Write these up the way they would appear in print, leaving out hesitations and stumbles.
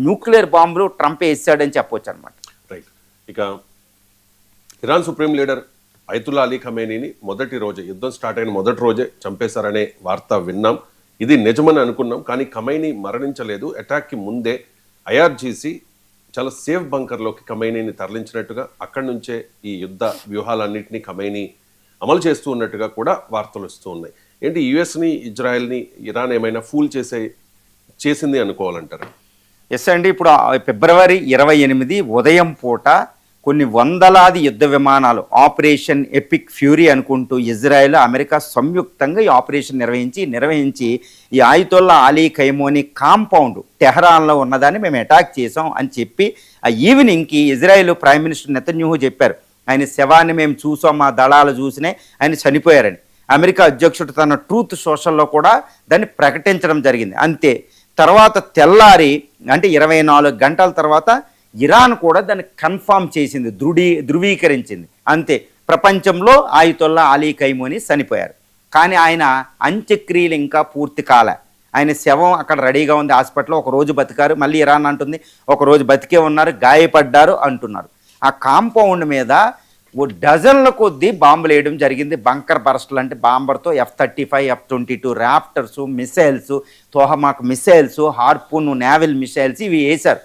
Nuclear బాంబులు Trump వేసాడని చెప్పొచ్చు అనమాట. రైట్. ఇక Iran supreme leader Ayatollah Ali ఖమేనీని మొదటి రోజే, యుద్ధం స్టార్ట్ అయిన మొదటి రోజే చంపేశారనే వార్త విన్నాం. ఇది నిజమని అనుకున్నాం. కానీ ఖమేనీ మరణించలేదు. అటాక్కి ముందే ఐఆర్జీసీ చాలా సేఫ్ బంకర్లోకి ఖమేనీని తరలించినట్టుగా, అక్కడి నుంచే ఈ యుద్ధ వ్యూహాలన్నింటినీ ఖమేనీ అమలు చేస్తూ ఉన్నట్టుగా కూడా వార్తలు వస్తూ ఉన్నాయి. ఏంటి యుఎస్ని, ఇజ్రాయెల్ని ఇరాన్ ఏమైనా ఫూల్ చేసింది అనుకోవాలంటారు? ఎస్ అండి. ఇప్పుడు ఫిబ్రవరి 28 ఉదయం పూట కొన్ని వందలాది యుద్ధ విమానాలు ఆపరేషన్ ఎపిక్ ఫ్యూరీ అనుకుంటూ ఇజ్రాయెల్, అమెరికా సంయుక్తంగా ఈ ఆపరేషన్ నిర్వహించి ఈ అయతుల్లా అలీ ఖైమోనీ కాంపౌండ్ టెహరాన్లో ఉన్నదాన్ని మేము అటాక్ చేసాం అని చెప్పి ఆ ఈవినింగ్కి ఇజ్రాయెల్ ప్రైమ్ మినిస్టర్ నెతన్యాహు చెప్పారు, ఆయన శవాన్ని మేము చూసాం, మా దళాలు చూసినాయి, ఆయన చనిపోయారని. అమెరికా అధ్యక్షుడు తన ట్రూత్ సోషల్లో కూడా దాన్ని ప్రకటించడం జరిగింది. అంతే. తర్వాత తెల్లారి అంటే 24 గంటల తర్వాత ఇరాన్ కూడా దాన్ని కన్ఫామ్ చేసింది, ధృవీకరించింది. అంతే. ప్రపంచంలో అయతుల్లా అలీ ఖైమోనీ చనిపోయారు. కానీ ఆయన అంత్యక్రియలు ఇంకా పూర్తి కాలే. ఆయన శవం అక్కడ రెడీగా ఉంది హాస్పిటల్లో. ఒకరోజు బతికారు, మళ్ళీ ఇరాన్ అంటుంది ఒకరోజు బతికే ఉన్నారు, గాయపడ్డారు అంటున్నారు. ఆ కాంపౌండ్ మీద డజన్ల కొద్దీ బాంబులు వేయడం జరిగింది. బంకర్ బరస్టులు అంటే బాంబర్తో F-35, F-22 Raptors, missiles, Tomahawk missiles, Harpoon naval missiles ఇవి వేశారు.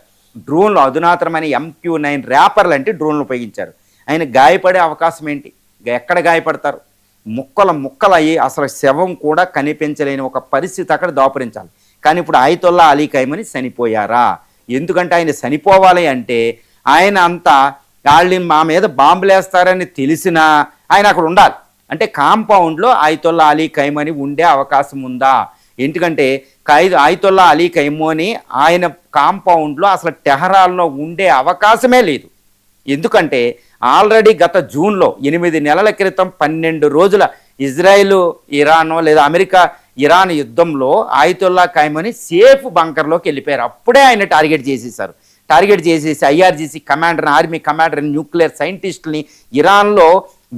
డ్రోన్లు, అధునాతనమైన MQ-9 ర్యాపర్లు అంటే డ్రోన్లు ఉపయోగించారు. ఆయన గాయపడే అవకాశం ఏంటి? ఎక్కడ గాయపడతారు? ముక్కలు అయ్యి అసలు శవం కూడా కనిపించలేని ఒక పరిస్థితి అక్కడ దాపురించాలి. కానీ ఇప్పుడు అయతుల్లా అలీ ఖైమోనీ చనిపోయారా? ఎందుకంటే ఆయన చనిపోవాలి అంటే ఆయన అంతా వాళ్ళు మా మీద బాంబులు వేస్తారని తెలిసినా ఆయన అక్కడ ఉండాలి. అంటే కాంపౌండ్లో అయతుల్లా అలీ ఖైమోనీ ఉండే అవకాశం ఉందా? ఎందుకంటే అయతుల్లా అలీ ఖైమోనీ ఆయన కాంపౌండ్లో అసలు టెహరాన్లో ఉండే అవకాశమే లేదు. ఎందుకంటే ఆల్రెడీ గత జూన్లో 8 నెలల క్రితం 12 రోజుల ఇజ్రాయెల్ ఇరాన్ లేదా అమెరికా ఇరాన్ యుద్ధంలో అయతుల్లా ఖైమోనీ సేఫ్ బంకర్లోకి వెళ్ళిపోయారు. అప్పుడే ఆయన టార్గెట్ చేసేసి IRGC commander, army commander, nuclear సైంటిస్టుల్ని ఇరాన్లో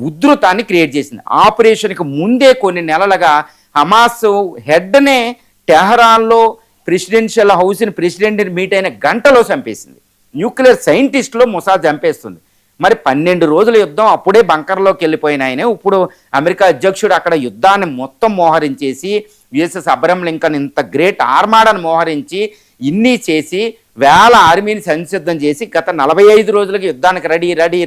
ఉధృతాన్ని క్రియేట్ చేసింది. ఆపరేషన్కి ముందే కొన్ని నెలలుగా హమాస్ హెడ్నే టెహరాన్లో ప్రెసిడెన్షియల్ హౌస్ని ప్రెసిడెంట్ని మీట్ అయిన గంటలో చంపేసింది. న్యూక్లియర్ సైంటిస్టులో మొసాద్ చంపేస్తుంది. మరి 12 రోజుల యుద్ధం అప్పుడే బంకర్లోకి వెళ్ళిపోయిన ఆయన ఇప్పుడు అమెరికా అధ్యక్షుడు అక్కడ యుద్ధాన్ని మొత్తం మోహరించేసి యుఎస్ఎస్ అబ్రహం లింకన్ ఇంత గ్రేట్ ఆర్మాడాను మోహరించి ఇన్ని చేసి వేల ఆర్మీని సంసిద్ధం చేసి గత 45 రోజులకి యుద్ధానికి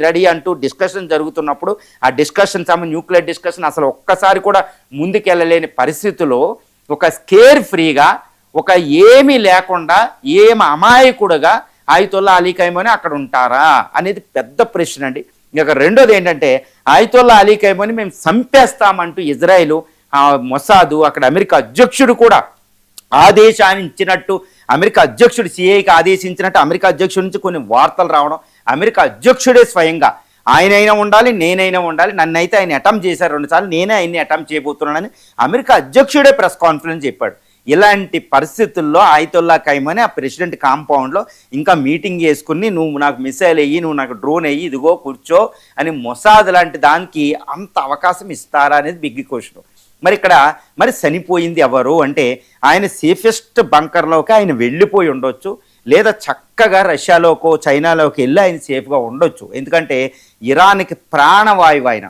రెడీ అంటూ డిస్కషన్ జరుగుతున్నప్పుడు ఆ డిస్కషన్ న్యూక్లియర్ డిస్కషన్ అసలు ఒక్కసారి కూడా ముందుకెళ్ళలేని పరిస్థితిలో ఒక స్కేర్ ఫ్రీగా, ఒక ఏమీ లేకుండా, ఏమి అమాయకుడుగా అయతుల్లా అలీ ఖైమోనీ అక్కడ ఉంటారా అనేది పెద్ద ప్రశ్న అండి. ఇక రెండోది ఏంటంటే అయతుల్లా అలీ ఖైమోనీ మేము చంపేస్తామంటూ ఇజ్రాయెల్, మొసాదు, అక్కడ అమెరికా అధ్యక్షుడు కూడా ఆదేశాన్ని ఇచ్చినట్టు, అమెరికా అధ్యక్షుడు సిఐకి ఆదేశించినట్టు అమెరికా అధ్యక్షుడి నుంచి కొన్ని వార్తలు రావడం, అమెరికా అధ్యక్షుడే స్వయంగా ఆయనైనా ఉండాలి, నేనైనా ఉండాలి, నన్నైతే ఆయన అటెంప్ట్ చేశారు 2 సార్లు, నేనే ఆయన్ని అటెంప్ట్ చేయబోతున్నానని అమెరికా అధ్యక్షుడే ప్రెస్ కాన్ఫరెన్స్ చెప్పాడు. ఇలాంటి పరిస్థితుల్లో అయతుల్లా ఖైమోనీ ఆ ప్రెసిడెంట్ కాంపౌండ్లో ఇంకా మీటింగ్ చేసుకుని నువ్వు నాకు మిసైల్ వెయ్యి, నువ్వు నాకు డ్రోన్ వెయ్యి, ఇదిగో కూర్చో అని మొసాద్ లాంటి దానికి అంత అవకాశం ఇస్తారా అనేది బిగ్ క్వశ్చన్. మరి ఇక్కడ మరి చనిపోయింది ఎవరు అంటే ఆయన సేఫెస్ట్ బంకర్లోకి ఆయన వెళ్ళిపోయి ఉండొచ్చు, లేదా చక్కగా రష్యాలోకో చైనాలోకి వెళ్ళి ఆయన సేఫ్గా ఉండొచ్చు. ఎందుకంటే ఇరాన్కి ప్రాణవాయువు ఆయన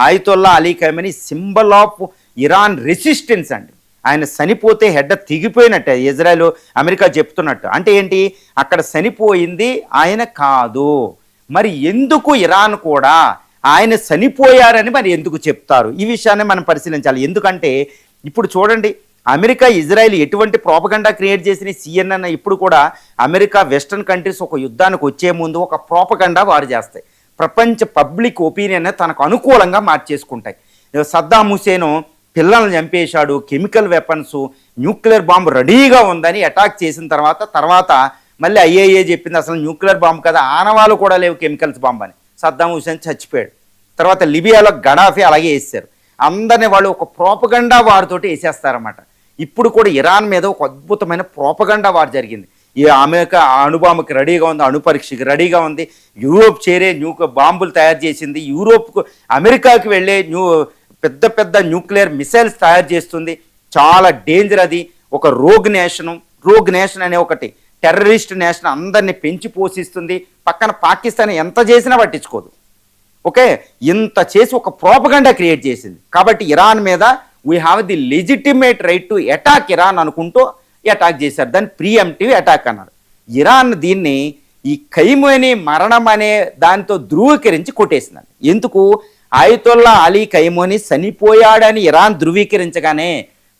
Ayatollah Ali Khamenei symbol of Iran resistance అండి. ఆయన చనిపోతే హెడ్ తెగిపోయినట్టే ఇజ్రాయెల్, అమెరికా చెప్తున్నట్టు. అంటే ఏంటి? అక్కడ చనిపోయింది ఆయన కాదు. మరి ఎందుకు ఇరాన్ కూడా ఆయన చనిపోయారని మరి ఎందుకు చెప్తారు? ఈ విషయాన్ని మనం పరిశీలించాలి. ఎందుకంటే ఇప్పుడు చూడండి, అమెరికా ఇజ్రాయెల్ ఎటువంటి ప్రోపగండా క్రియేట్ చేసిన CNN ఇప్పుడు కూడా అమెరికా వెస్టర్న్ కంట్రీస్ ఒక యుద్ధానికి వచ్చే ముందు ఒక ప్రోపగండా వారు చేస్తాయి. ప్రపంచ పబ్లిక్ ఒపీనియన్ తనకు అనుకూలంగా మార్చేసుకుంటాయి. సద్దాం హుసేన్ పిల్లల్ని చంపేశాడు, కెమికల్ వెపన్స్, న్యూక్లియర్ బాంబు రెడీగా ఉందని అటాక్ చేసిన తర్వాత మళ్ళీ IAEA చెప్పింది అసలు న్యూక్లియర్ బాంబు కదా, ఆనవాళ్ళు కూడా లేవు కెమికల్స్ బాంబు అని. సద్దాం హుసేన్ చచ్చిపోయాడు. తర్వాత లిబియాలో గడాఫీ అలాగే వేసారు. అందరినీ వాళ్ళు ఒక ప్రోపగండా వారితోటి వేసేస్తారన్నమాట. ఇప్పుడు కూడా ఇరాన్ మీద ఒక అద్భుతమైన ప్రోపగండా వారు జరిగింది. ఈ అమెరికా అణుబాంబుకి రెడీగా ఉంది, అణుపరీక్షకి రెడీగా ఉంది, యూరోప్ చేరే బాంబులు తయారు చేసింది, యూరోప్కు అమెరికాకి వెళ్ళే పెద్ద న్యూక్లియర్ మిసైల్స్ తయారు చేస్తుంది, చాలా డేంజర్ అది, ఒక రోగ్ నేషన్ అనే ఒకటి టెర్రరిస్ట్ నేషన్ అందరినీ పెంచి పోషిస్తుంది, పక్కన పాకిస్తాన్ ఎంత చేసినా పట్టించుకోదు. ఓకే, ఇంత చేసి ఒక ప్రోపగండా క్రియేట్ చేసింది. కాబట్టి ఇరాన్ మీద we have the legitimate right to attack Iran అనుకుంటూ అటాక్ చేశారు. దాన్ని ప్రీఎంప్టివ్ అటాక్ అన్నారు. ఇరాన్ దీన్ని ఈ ఖైమనీ మరణం అనే దాంతో ధృవీకరించి కొట్టేసిందండి. ఎందుకు? ఆయతుల్లా అలీ ఖైమనీ చనిపోయాడని ఇరాన్ ధృవీకరించగానే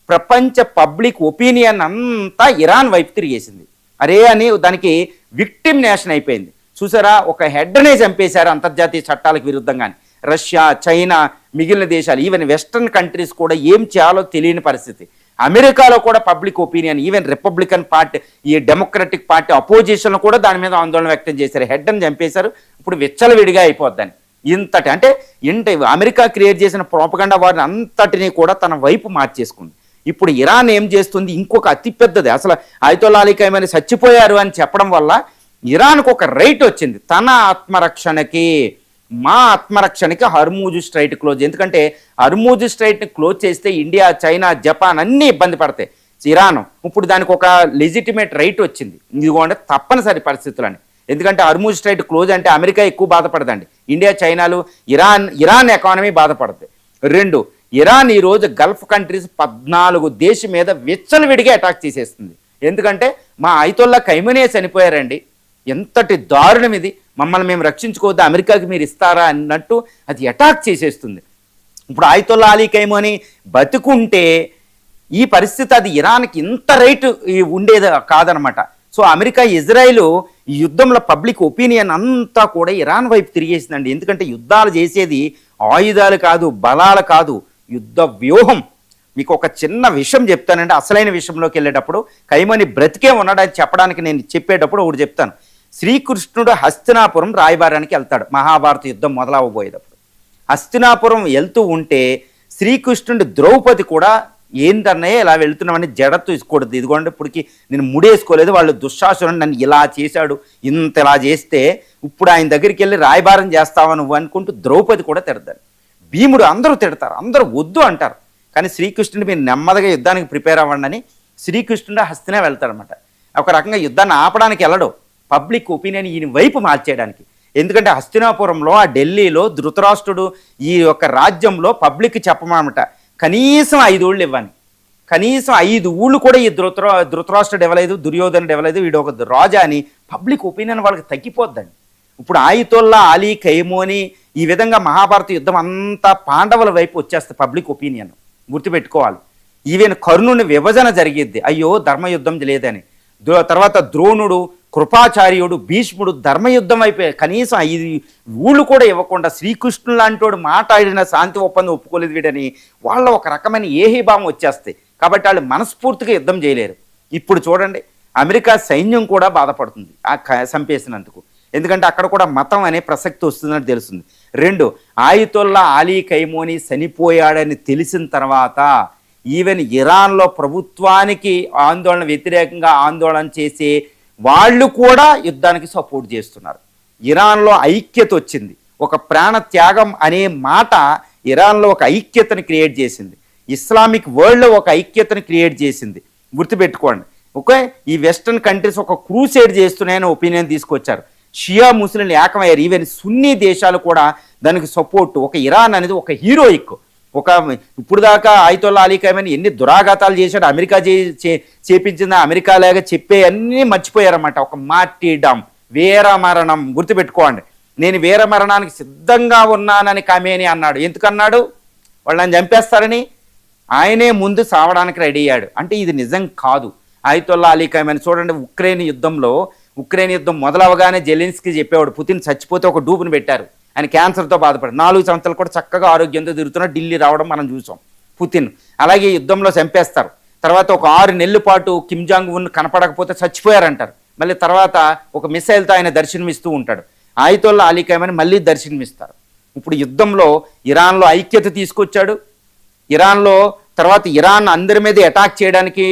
ప్రపంచ పబ్లిక్ ఒపీనియన్ అంతా ఇరాన్ వైపు తిరిగేసింది. అరే అని దానికి విక్టిమ్ నేషన్ అయిపోయింది. చూసారా, ఒక హెడ్నే చంపేశారు అంతర్జాతీయ చట్టాలకు విరుద్ధంగానే. రష్యా, చైనా, మిగిలిన దేశాలు, ఈవెన్ వెస్టర్న్ కంట్రీస్ కూడా ఏం చేయాలో తెలియని పరిస్థితి. అమెరికాలో కూడా public opinion, even Republican party, ఈ డెమోక్రటిక్ పార్టీ అపోజిషన్ కూడా దాని మీద ఆందోళన వ్యక్తం చేశారు. హెడ్ని చంపేశారు. ఇప్పుడు విచ్చలవిడిగా అయిపోద్దని. ఇంతటి అంటే అమెరికా క్రియేట్ చేసిన ప్రోపగండా వారిని అంతటినీ కూడా తన వైపు మార్చేసుకుంది. ఇప్పుడు ఇరాన్ ఏం చేస్తుంది? ఇంకొక అతిపెద్దది, అసలు ఆయతుల్లా అలీ ఖైమనీ చచ్చిపోయారు అని చెప్పడం వల్ల ఇరాన్కు ఒక రైట్ వచ్చింది. తన ఆత్మరక్షణకి, మా ఆత్మరక్షణకి హర్మూజ్ స్ట్రైట్ క్లోజ్. ఎందుకంటే హర్మూజ్ స్ట్రైట్ని క్లోజ్ చేస్తే ఇండియా, చైనా, జపాన్ అన్నీ ఇబ్బంది పడతాయి. ఇరాన్ ఇప్పుడు దానికి ఒక లెజిటిమేట్ రైట్ వచ్చింది. ఇదిగోండి తప్పనిసరి పరిస్థితులని. ఎందుకంటే హర్మూజ్ స్ట్రైట్ క్లోజ్ అంటే అమెరికా ఎక్కువ బాధపడదండి, ఇండియా, చైనాలు, ఇరాన్ ఎకానమీ బాధపడుతుంది. 2, ఇరాన్ ఈరోజు గల్ఫ్ కంట్రీస్ 14 దేశం మీద విచ్చలవిడిగా అటాక్ చేసేస్తుంది. ఎందుకంటే మా ఆయతుల్లా ఖైమనీ చనిపోయారండి, ఎంతటి దారుణం ఇది, మమ్మల్ని మేము రక్షించుకోవద్దు, అమెరికాకి మీరు ఇస్తారా అన్నట్టు అది అటాక్ చేసేస్తుంది. ఇప్పుడు ఆయతుల్లా అలీ ఖైమనీ బతుకుంటే ఈ పరిస్థితి, అది ఇరాన్కి ఇంత రైట్ ఉండేది కాదనమాట. సో అమెరికా, ఇజ్రాయిల్ ఈ యుద్ధంలో పబ్లిక్ ఒపీనియన్ అంతా కూడా ఇరాన్ వైపు తిరిగేసిందండి. ఎందుకంటే యుద్ధాలు చేసేది ఆయుధాలు కాదు, బలాలు కాదు, యుద్ధ వ్యూహం. మీకు ఒక చిన్న విషయం చెప్తానండి. అసలైన విషయంలోకి వెళ్ళేటప్పుడు ఖైమనీ బ్రతికే ఉన్నాడని చెప్పడానికి నేను చెప్పేటప్పుడు ఒకటి చెప్తాను. శ్రీకృష్ణుడు హస్తినాపురం రాయబారానికి వెళ్తాడు మహాభారత యుద్ధం మొదలవబోయేటప్పుడు. హస్తినాపురం వెళ్తూ ఉంటే శ్రీకృష్ణుడి ద్రౌపది కూడా ఏంటన్నయ్య ఇలా వెళ్తున్నామని జడత్తు ఇసుకోవద్దు, ఇదిగోండి ఇప్పటికి నేను ముడేసుకోలేదు, వాళ్ళు దుశ్శాసనుడు నన్ను ఇలా చేశాడు, ఇంత ఇలా చేస్తే ఇప్పుడు ఆయన దగ్గరికి వెళ్ళి రాయబారం చేస్తావా నువ్వు అనుకుంటూ ద్రౌపది కూడా తిడతాడు. భీముడు, అందరూ తిడతారు, అందరూ వద్దు అంటారు. కానీ శ్రీకృష్ణుడు మీరు నెమ్మదిగా యుద్ధానికి ప్రిపేర్ అవ్వండి అని శ్రీకృష్ణుడు హస్తినే వెళ్తాడనమాట. ఒక రకంగా యుద్ధాన్ని ఆపడానికి వెళ్ళడు, పబ్లిక్ ఒపీనియన్ ఈయన వైపు మార్చేయడానికి. ఎందుకంటే హస్తినాపురంలో, ఆ ఢిల్లీలో ధృతరాష్ట్రుడు ఈ యొక్క రాజ్యంలో పబ్లిక్ చెప్పమన్నమాట, కనీసం 5 ఊళ్ళు ఇవ్వని. కనీసం 5 ఊళ్ళు కూడా ఈ ధృతరాష్ట్రుడు ఇవ్వలేదు, దుర్యోధనుడు ఇవ్వలేదు, వీడు ఒక రాజా అని పబ్లిక్ ఒపీనియన్ వాళ్ళకి తగ్గిపోద్దండి. ఇప్పుడు ఆయతుల్లా అలీ ఖైమనీ ఈ విధంగా మహాభారత యుద్ధం అంతా పాండవుల వైపు వచ్చేస్తే పబ్లిక్ ఒపీనియన్ గుర్తుపెట్టుకోవాలి. ఈవెన్ కర్ణుని విభజన జరిగిద్ది, అయ్యో ధర్మయుద్ధం లేదని. తర్వాత ద్రోణుడు, కృపాచార్యుడు, భీష్ముడు ధర్మయుద్ధం అయిపోయాయి. కనీసం 5 ఊళ్ళు కూడా ఇవ్వకుండా శ్రీకృష్ణుడు లాంటి వాడు మాట్లాడిన శాంతి ఒప్పందం ఒప్పుకోలేదు వీడని వాళ్ళ ఒక రకమైన ఏహీభావం వచ్చేస్తాయి. కాబట్టి వాళ్ళు మనస్ఫూర్తిగా యుద్ధం చేయలేరు. ఇప్పుడు చూడండి, అమెరికా సైన్యం కూడా బాధపడుతుంది ఆ చంపేసినందుకు. ఎందుకంటే అక్కడ కూడా మతం అనే ప్రసక్తి వస్తుందని తెలుస్తుంది. 2, ఆయతుల్లా అలీ ఖైమనీ చనిపోయాడని తెలిసిన తర్వాత ఈవెన్ ఇరాన్లో ప్రభుత్వానికి వ్యతిరేకంగా ఆందోళన చేసే వాళ్ళు కూడా యుద్ధానికి సపోర్ట్ చేస్తున్నారు. ఇరాన్లో ఐక్యత వచ్చింది. ఒక ప్రాణ త్యాగం అనే మాట ఇరాన్లో ఒక ఐక్యతను క్రియేట్ చేసింది. ఇస్లామిక్ వరల్డ్లో ఒక ఐక్యతను క్రియేట్ చేసింది. గుర్తుపెట్టుకోండి. ఓకే, ఈ వెస్టర్న్ కంట్రీస్ ఒక క్రూసేడ్ చేస్తున్నాయని ఒపీనియన్ తీసుకొచ్చారు. షియా ముస్లింలు ఏకమయ్యారు. ఈవెన్ సున్నీ దేశాలు కూడా దానికి సపోర్ట్. ఒక ఇరాన్ అనేది ఒక హీరోయిక్. ఇప్పుడు దాకా ఆయతుల్లా అలీ ఖైమనీ ఎన్ని దురాఘాతాలు చేశాడు, అమెరికా చేపించింది అమెరికా లాగా చెప్పే అన్నీ మర్చిపోయారన్నమాట. ఒక మార్టీడమ్, వీరమరణం. గుర్తుపెట్టుకోండి, నేను వీరమరణానికి సిద్ధంగా ఉన్నానని ఖమేనీ అన్నాడు. ఎందుకన్నాడు? వాళ్ళని చంపేస్తారని. ఆయనే ముందు సావడానికి రెడీ అయ్యాడు. అంటే ఇది నిజం కాదు. ఆయతుల్లా అలీ ఖైమనీ చూడండి, ఉక్రెయిన్ యుద్ధం మొదలవగానే జెలెన్స్కీ చెప్పేవాడు, పుతిన్ చచ్చిపోతే ఒక డూబుని పెట్టారు. ఆయన క్యాన్సర్తో బాధపడి 4 సంవత్సరాలు కూడా చక్కగా ఆరోగ్యంతో తిరుగుతున్నా ఢిల్లీ రావడం మనం చూసాం పుతిన్. అలాగే యుద్ధంలో చంపేస్తారు. తర్వాత ఒక 6 నెలల పాటు కిమ్ జాంగ్ ఉన్ కనపడకపోతే చచ్చిపోయారంటారు. మళ్ళీ తర్వాత ఒక మిసైల్తో ఆయన దర్శనమిస్తూ ఉంటాడు. ఆయతుల్లా అలీ ఖైమనీ మళ్ళీ దర్శనమిస్తారు. ఇప్పుడు యుద్ధంలో ఇరాన్లో ఐక్యత తీసుకొచ్చాడు. ఇరాన్లో తర్వాత ఇరాన్ అందరి మీద అటాక్ చేయడానికి,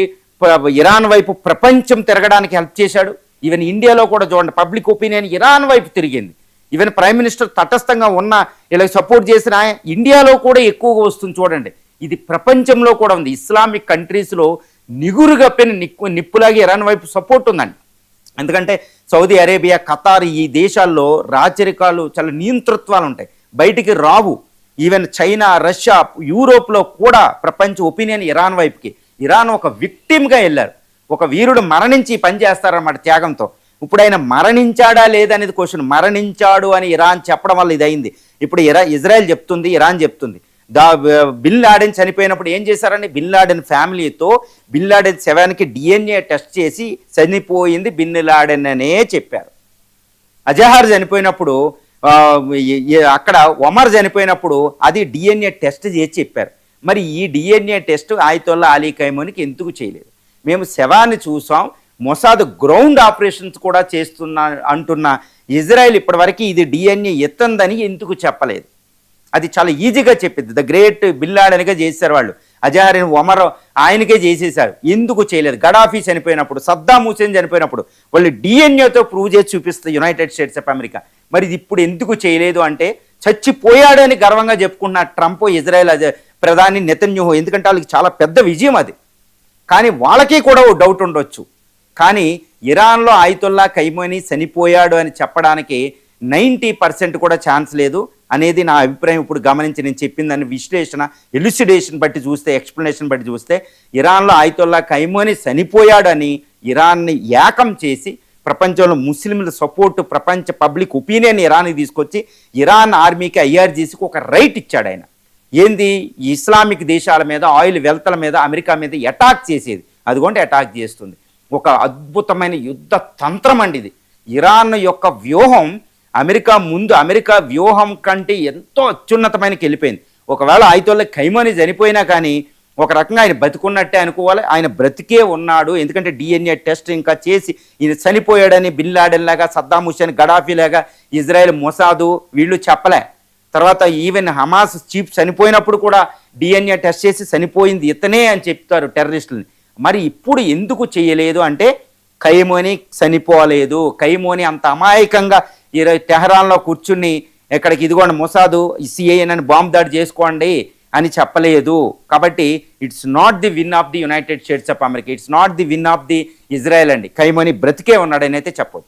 ఇరాన్ వైపు ప్రపంచం తిరగడానికి హెల్ప్ చేశాడు. ఈవెన్ ఇండియాలో కూడా చూడండి, పబ్లిక్ ఒపీనియన్ ఇరాన్ వైపు తిరిగింది. ఈవెన్ ప్రైమ్ మినిస్టర్ తటస్థంగా ఉన్న ఇలా సపోర్ట్ చేసిన ఇండియాలో కూడా ఎక్కువగా వస్తుంది. చూడండి, ఇది ప్రపంచంలో కూడా ఉంది. ఇస్లామిక్ కంట్రీస్లో నిగురుగప్పిన నిప్పులాగా ఇరాన్ వైపు సపోర్ట్ ఉందండి. ఎందుకంటే సౌదీ అరేబియా, ఖతార్ ఈ దేశాల్లో రాచరికాలు చాలా నియంతృత్వాలు ఉంటాయి, బయటికి రావు. ఈవెన్ చైనా, రష్యా, యూరోప్లో కూడా ప్రపంచ ఒపీనియన్ ఇరాన్ వైపుకి. ఇరాన్ ఒక విక్టిమ్గా వెళ్ళారు, ఒక వీరుడు మరణించి పని చేస్తారన్నమాట త్యాగంతో. ఇప్పుడు ఆయన మరణించాడా లేదనేది క్వశ్చన్. మరణించాడు అని ఇరాన్ చెప్పడం వల్ల ఇది అయింది. ఇప్పుడు ఇజ్రాయెల్ చెప్తుంది, ఇరాన్ చెప్తుంది. బిన్ లాడెన్ చనిపోయినప్పుడు ఏం చేశారని, బిన్ లాడెన్ ఫ్యామిలీతో బిన్ లాడెన్ శవానికి DNA టెస్ట్ చేసి చనిపోయింది బిన్ లాడెన్ అనే చెప్పారు. అజహార్ చనిపోయినప్పుడు అక్కడ ఒమర్ చనిపోయినప్పుడు అది DNA టెస్ట్ చేసి చెప్పారు. మరి ఈ DNA టెస్ట్ ఆయతుల్లా అలీ ఖైమోనికి ఎందుకు చేయలేదు? మేము శవాన్ని చూసాం, మొసాద్ గ్రౌండ్ ఆపరేషన్స్ కూడా చేస్తున్నా అంటున్న ఇజ్రాయెల్ ఇప్పటివరకు ఇది DNA ఎత్తందని ఎందుకు చెప్పలేదు? అది చాలా ఈజీగా చెప్పింది. ద గ్రేట్ బిన్ లాడెన్గా చేశారు వాళ్ళు. అజహార్, ఒమర్ ఆయనకే చేసేశారు. ఎందుకు చేయలేదు? గడాఫీ చనిపోయినప్పుడు, సద్దాం హుసేన్ చనిపోయినప్పుడు వాళ్ళు DNAతో ప్రూవ్ చేసి చూపిస్తుంది యునైటెడ్ స్టేట్స్ ఆఫ్ అమెరికా. మరి ఇది ఇప్పుడు ఎందుకు చేయలేదు అంటే, చచ్చిపోయాడని గర్వంగా చెప్పుకున్న ట్రంప్, ఇజ్రాయెల్ ప్రధాని నెతన్యాహు, ఎందుకంటే వాళ్ళకి చాలా పెద్ద విజయం అది. కానీ వాళ్ళకి కూడా ఓ డౌట్ ఉండొచ్చు. కానీ ఇరాన్లో ఆయతుల్లా ఖైమోనీ చనిపోయాడు అని చెప్పడానికి 90% కూడా ఛాన్స్ లేదు అనేది నా అభిప్రాయం. ఇప్పుడు గమనించి నేను చెప్పిందని విశ్లేషణ, ఎలుసిడేషన్ బట్టి చూస్తే, ఎక్స్ప్లెనేషన్ బట్టి చూస్తే, ఇరాన్లో ఆయతుల్లా ఖైమోనీ చనిపోయాడని ఇరాన్ని ఏకం చేసి ప్రపంచంలో ముస్లింల సపోర్టు, ప్రపంచ పబ్లిక్ ఒపీనియన్ ఇరాన్కి తీసుకొచ్చి ఇరాన్ ఆర్మీకి, IRGCకి ఒక రైట్ ఇచ్చాడు ఆయన. ఏంది? ఇస్లామిక్ దేశాల మీద, ఆయిల్ వెల్తల మీద, అమెరికా మీద అటాక్ చేసేది. అదిగోండి అటాక్ చేస్తుంది. ఒక అద్భుతమైన యుద్ధ తంత్రం అండి ఇది. ఇరాన్ యొక్క వ్యూహం అమెరికా వ్యూహం కంటే ఎంతో అత్యున్నతమైనకి వెళ్ళిపోయింది. ఒకవేళ ఆయతుల్లా ఖైమోనీ చనిపోయినా కానీ ఒక రకంగా ఆయన బతికున్నట్టే అనుకోవాలి. ఆయన బ్రతికే ఉన్నాడు, ఎందుకంటే DNA టెస్ట్ ఇంకా చేసి ఈయన చనిపోయాడని బిన్ లాడెన్ లాగా, సద్దాం హుసేన్, గడాఫీ లాగా ఇజ్రాయెల్, మొసాదు వీళ్ళు చెప్పలే. తర్వాత ఈవెన్ హమాస్ చీఫ్ చనిపోయినప్పుడు కూడా DNA టెస్ట్ చేసి చనిపోయింది ఇతనే అని చెప్తారు టెర్రరిస్టులని. మరి ఇప్పుడు ఎందుకు చేయలేదు అంటే, ఖైమోనీ చనిపోలేదు. ఖైమోనీ అంత అమాయకంగా టెహరాన్లో కూర్చుని ఎక్కడికి ఇదిగోండి మొసాదు, CNN అని బాంబు దాడి చేసుకోండి అని చెప్పలేదు. కాబట్టి it's not the win of the United states of America, it's not the win of the Israel అండి. ఖైమోనీ బ్రతికే ఉన్నాడని అయితే చెప్పొచ్చు.